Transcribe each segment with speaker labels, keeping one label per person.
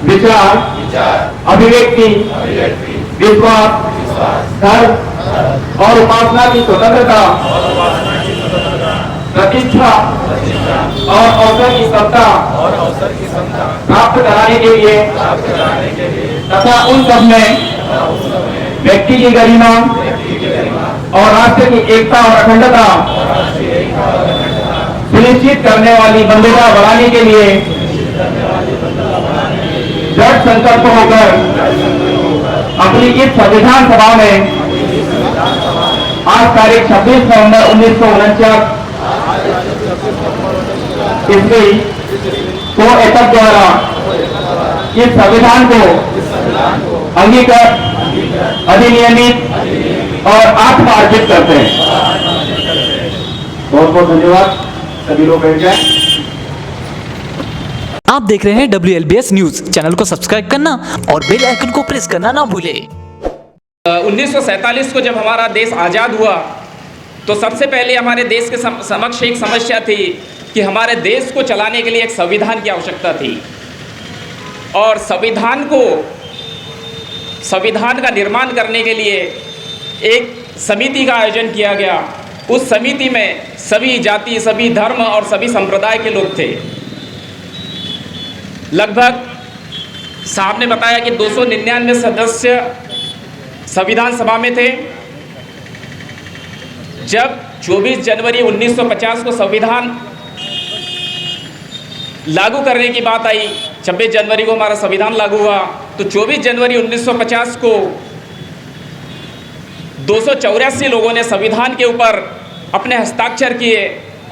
Speaker 1: विचार, अभिव्यक्ति, विश्वास, धर्म और उपासना की स्वतंत्रता, प्रतिष्ठा और अवसर की समता प्राप्त कराने के लिए तथा उन सब में व्यक्ति की गरिमा और राष्ट्र की एकता और अखंडता सुनिश्चित करने वाली बंधुता बढ़ाने के लिए दृढ़ संकल्प होकर अपनी इस संविधान सभा में आज तारीख 26 नवंबर 1949 ईस्वी को एतक द्वारा इस संविधान को अंगीकृत, अधिनियमित और आत्मार्जित करते हैं। बहुत बहुत धन्यवाद। सभी लोग बैठ जाएं।
Speaker 2: आप देख रहे हैं WLBS न्यूज। चैनल को सब्सक्राइब करना और बेल आइकन को प्रेस करना ना भूलें।
Speaker 3: 1947 को जब हमारा देश आज़ाद हुआ तो सबसे पहले हमारे देश के समक्ष एक समस्या थी कि हमारे देश को चलाने के लिए एक संविधान की आवश्यकता थी और संविधान का निर्माण करने के लिए एक समिति का आयोजन किया गया। उस समिति में सभी जाति, सभी धर्म और सभी संप्रदाय के लोग थे। लगभग साहब ने बताया कि 299 सदस्य संविधान सभा में थे। जब 24 जनवरी 1950 को संविधान लागू करने की बात आई, 26 जनवरी को हमारा संविधान लागू हुआ, तो 24 जनवरी 1950 को 284 लोगों ने संविधान के ऊपर अपने हस्ताक्षर किए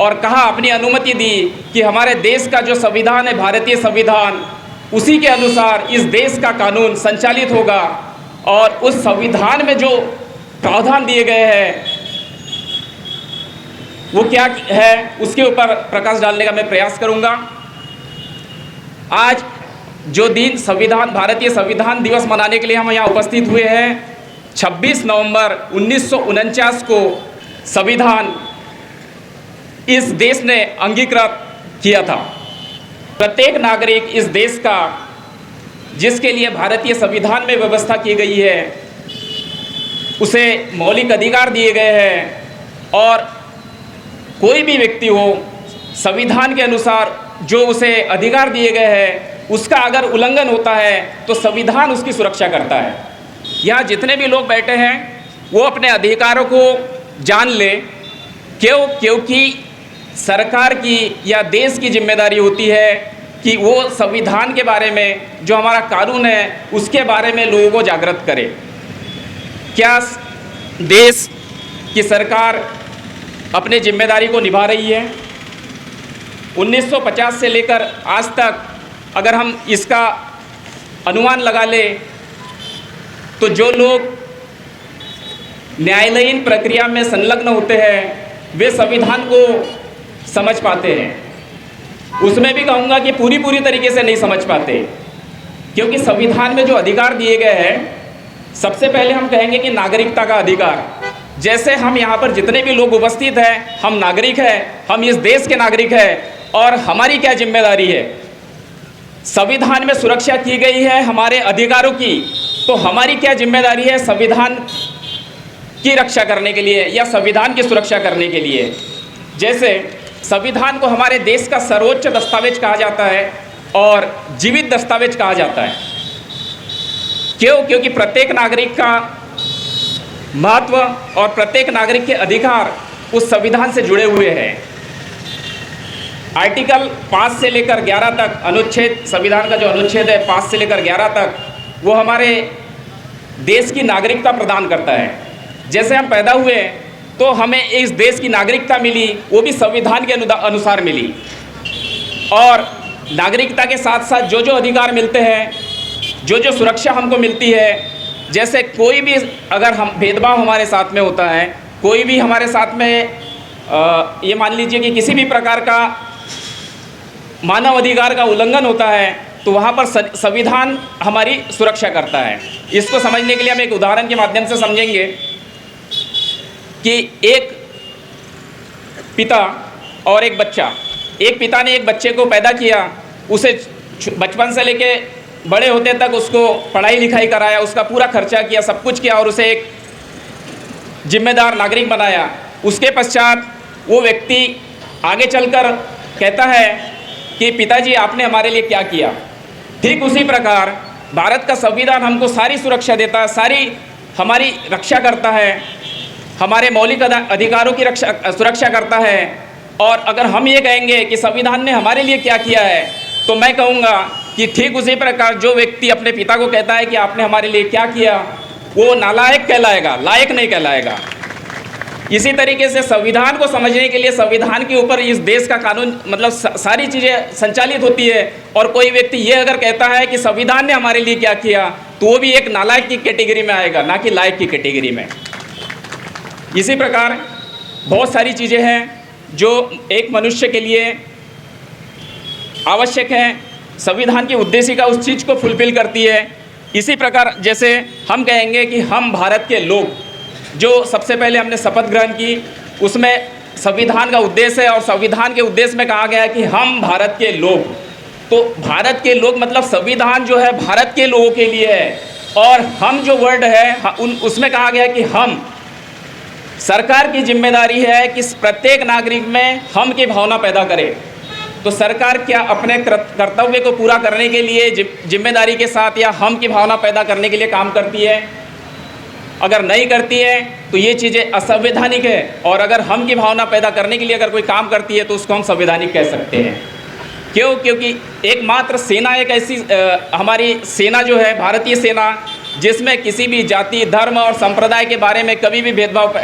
Speaker 3: और कहा, अपनी अनुमति दी कि हमारे देश का जो संविधान है, भारतीय संविधान, उसी के अनुसार इस देश का कानून संचालित होगा और उस संविधान में जो प्रावधान दिए गए हैं वो क्या है उसके ऊपर प्रकाश डालने का मैं प्रयास करूंगा। आज जो दिन भारतीय संविधान दिवस मनाने के लिए हम यहाँ उपस्थित हुए हैं, 26 नवंबर 1949 को संविधान इस देश ने अंगीकृत किया था। प्रत्येक नागरिक इस देश का, जिसके लिए भारतीय संविधान में व्यवस्था की गई है, उसे मौलिक अधिकार दिए गए हैं और कोई भी व्यक्ति हो, संविधान के अनुसार जो उसे अधिकार दिए गए हैं उसका अगर उल्लंघन होता है तो संविधान उसकी सुरक्षा करता है। यहाँ जितने भी लोग बैठे हैं वो अपने अधिकारों को जान ले। क्योंकि सरकार की या देश की जिम्मेदारी होती है कि वो संविधान के बारे में, जो हमारा कानून है, उसके बारे में लोगों को जागृत करे। क्या देश की सरकार अपने जिम्मेदारी को निभा रही है? 1950 से लेकर आज तक अगर हम इसका अनुमान लगा ले तो जो लोग न्यायालयीन प्रक्रिया में संलग्न होते हैं वे संविधान को समझ पाते हैं। उसमें भी कहूँगा कि पूरी तरीके से नहीं समझ पाते, क्योंकि संविधान में जो अधिकार दिए गए हैं, सबसे पहले हम कहेंगे कि नागरिकता का अधिकार। जैसे हम यहाँ पर जितने भी लोग उपस्थित हैं, हम नागरिक हैं, हम इस देश के नागरिक हैं और हमारी क्या जिम्मेदारी है। संविधान में सुरक्षा की गई है हमारे अधिकारों की, तो हमारी क्या जिम्मेदारी है संविधान की रक्षा करने के लिए या संविधान की सुरक्षा करने के लिए। जैसे संविधान को हमारे देश का सर्वोच्च दस्तावेज कहा जाता है और जीवित दस्तावेज कहा जाता है। क्योंकि प्रत्येक नागरिक का महत्व और प्रत्येक नागरिक के अधिकार उस संविधान से जुड़े हुए हैं। आर्टिकल 5 से लेकर 11 तक, अनुच्छेद, संविधान का जो अनुच्छेद है 5 से लेकर 11 तक, वो हमारे देश की नागरिकता प्रदान करता है। जैसे हम पैदा हुए तो हमें इस देश की नागरिकता मिली, वो भी संविधान के अनुसार मिली। और नागरिकता के साथ साथ जो जो अधिकार मिलते हैं, जो जो सुरक्षा हमको मिलती है, जैसे कोई भी अगर हम भेदभाव हमारे साथ में होता है, कोई भी हमारे साथ में ये मान लीजिए कि किसी भी प्रकार का मानव अधिकार का उल्लंघन होता है, तो वहाँ पर संविधान हमारी सुरक्षा करता है। इसको समझने के लिए हम एक उदाहरण के माध्यम से समझेंगे कि एक पिता और एक बच्चा, एक पिता ने एक बच्चे को पैदा किया, उसे बचपन से लेके बड़े होते तक उसको पढ़ाई लिखाई कराया, उसका पूरा खर्चा किया, सब कुछ किया और उसे एक जिम्मेदार नागरिक बनाया। उसके पश्चात वो व्यक्ति आगे चलकर कहता है कि पिताजी आपने हमारे लिए क्या किया। ठीक उसी प्रकार भारत का संविधान हमको सारी सुरक्षा देता है, सारी हमारी रक्षा करता है, हमारे मौलिक अधिकारों की सुरक्षा करता है। और अगर हम ये कहेंगे कि संविधान ने हमारे लिए क्या किया है, तो मैं कहूँगा कि ठीक उसी प्रकार जो व्यक्ति अपने पिता को कहता है कि आपने हमारे लिए क्या किया, वो नालायक कहलाएगा, लायक नहीं कहलाएगा। इसी तरीके से संविधान को समझने के लिए संविधान के ऊपर इस देश का कानून मतलब सारी चीज़ें संचालित होती है। और कोई व्यक्ति ये अगर कहता है कि संविधान ने हमारे लिए क्या किया, तो वो भी एक नालायक की कैटेगरी में आएगा, ना कि लायक की कैटेगरी में। इसी प्रकार बहुत सारी चीज़ें हैं जो एक मनुष्य के लिए आवश्यक हैं। संविधान की उद्देशिका उस चीज़ को फुलफिल करती है। इसी प्रकार जैसे हम कहेंगे कि हम भारत के लोग, जो सबसे पहले हमने शपथ ग्रहण की, उसमें संविधान का उद्देश्य है और संविधान के उद्देश्य में कहा गया है कि हम भारत के लोग। तो भारत के लोग मतलब संविधान जो है भारत के लोगों के लिए है। और हम जो वर्ड है उसमें कहा गया है कि हम, सरकार की जिम्मेदारी है कि प्रत्येक नागरिक में हम की भावना पैदा करे। तो सरकार क्या अपने कर्तव्य को पूरा करने के लिए जिम्मेदारी के साथ या हम की भावना पैदा करने के लिए काम करती है? अगर नहीं करती है तो ये चीज़ें असंवैधानिक है। और अगर हम की भावना पैदा करने के लिए अगर कोई काम करती है तो उसको हम संवैधानिक कह सकते हैं। क्यों? क्योंकि एकमात्र सेना एक ऐसी हमारी सेना जो है भारतीय सेना, जिसमें किसी भी जाति, धर्म और संप्रदाय के बारे में कभी भी भेदभाव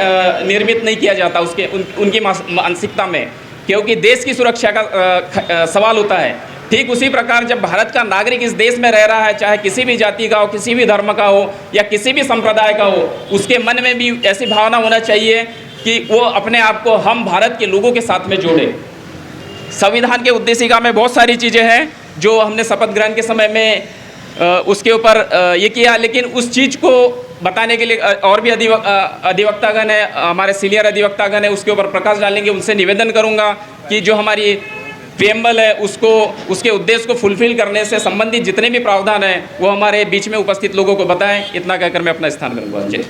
Speaker 3: निर्मित नहीं किया जाता उनकी मानसिकता में, क्योंकि देश की सुरक्षा का सवाल होता है। ठीक उसी प्रकार जब भारत का नागरिक इस देश में रह रहा है, चाहे किसी भी जाति का हो, किसी भी धर्म का हो या किसी भी संप्रदाय का हो, उसके मन में भी ऐसी भावना होना चाहिए कि वो अपने आप को हम भारत के लोगों के साथ में जोड़े। संविधान के उद्देशिका में बहुत सारी चीज़ें हैं जो हमने शपथ ग्रहण के समय में उसके ऊपर ये किया, लेकिन उस चीज़ को बताने के लिए और भी अधिवक्तागण है, हमारे सीनियर अधिवक्तागण है, उसके ऊपर प्रकाश डालेंगे। उनसे निवेदन करूंगा कि जो हमारी प्रीएम्बल है उसको, उसके उद्देश्य को फुलफिल करने से संबंधित जितने भी प्रावधान हैं वो हमारे बीच में उपस्थित लोगों को बताएं। इतना कहकर मैं अपना स्थान करूँगा। जय।